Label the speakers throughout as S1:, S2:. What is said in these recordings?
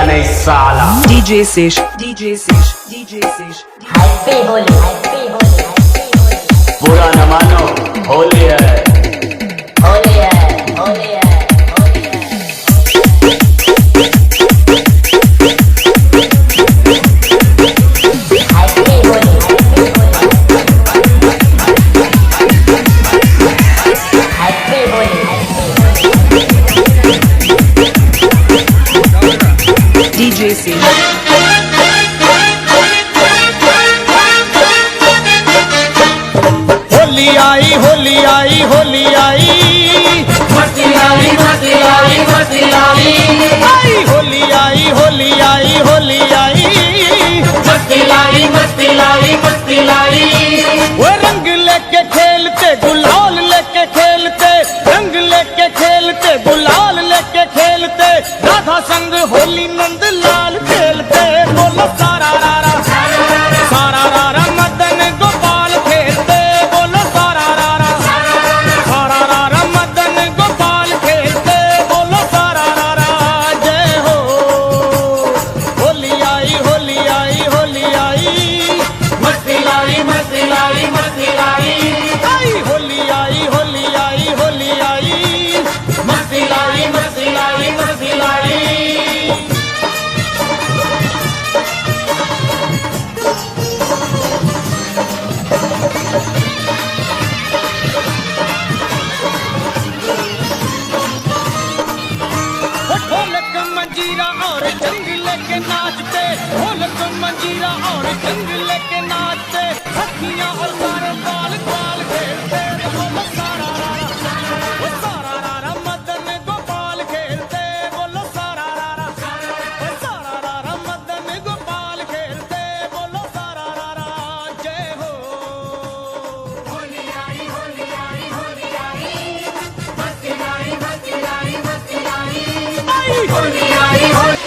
S1: नहीं साला।
S2: DJ Sesh
S3: happy Holi happy Holi happy Holi.
S1: बुरा न मानो, होली है,
S3: होली है होली है होली है। Happy Holi happy Holi
S2: DJ Sesh
S4: Holi आई होली आई होली आई
S1: मस्ती लाई मस्ती लाई मस्ती लाई,
S4: आई होली आई होली आई होली आई
S1: मस्ती लाई मस्ती लाई मस्ती लाई।
S4: वो रंग लेके खेलते गुलाल लेके खेलते, रंग लेके खेलते गुलाल लेके खेलते, राधा संग होली नंद लाल खेलते। बोलो सारा रारा सारा रारा मदन गोपाल खेलते। बोलो सारा रारा सारा रारा मदन गोपाल खेलते। बोलो सारा रारा जय हो। होली आई होली आई होली आई
S1: मस्ती लाई मस्ती लाई मस्ती लाई,
S4: आई होली आई होली आई होली आई
S1: मस्ती लाई मस्ती लाई मस्ती लाई।
S4: वो ढोलक मंजीरा और जंग लेके नाचते, ढोलक मंजीरा और जंग लेके नाचते, सखियां और सारे बाल बाल खेलते। बोलो सारा रारा वो सारा रारा मदन गोपाल खेलते। बोलो सारा रारा वो सारा रारा मदन गोपाल खेलते। बोलो सारा रारा जय हो।
S1: होली आई होली आई होली आई, मस्ती लाई मस्ती लाई मस्ती लाई।
S4: आई
S1: होली आई होली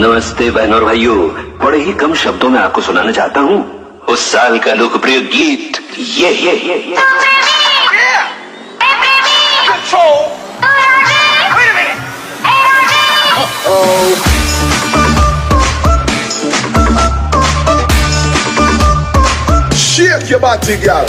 S5: नमस्ते बहनों और भाइयों, बड़े ही कम शब्दों में आपको सुनाना चाहता हूँ उस साल का लोकप्रिय गीत ये।
S6: Shake your body, girl.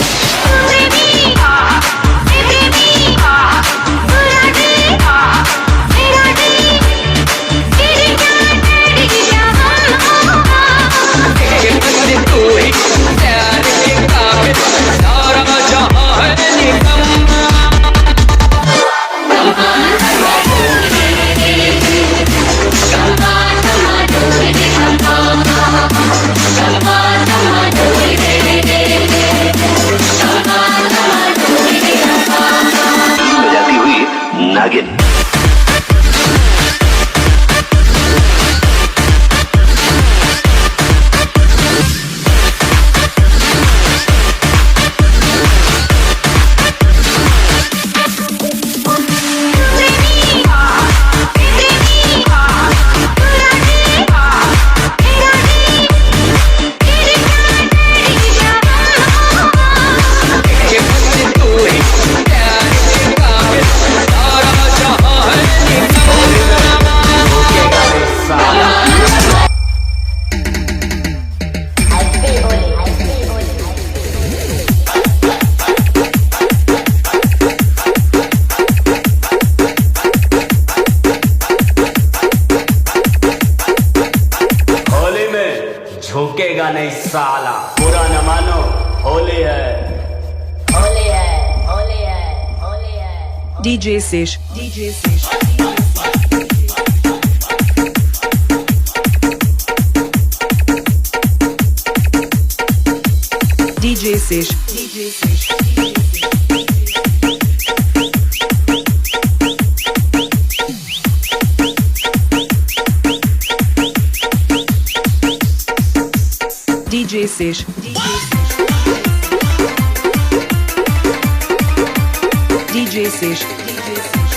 S5: नागिन।
S7: झुकेगा नहीं साला, बुरा न मानो, होली है,
S3: होली है, होली है, होली है।
S2: DJ Sesh. DJ Sesh. DJ Sesh. DJ Sesh. DJ Sesh. DJ Sesh. DJ Sesh.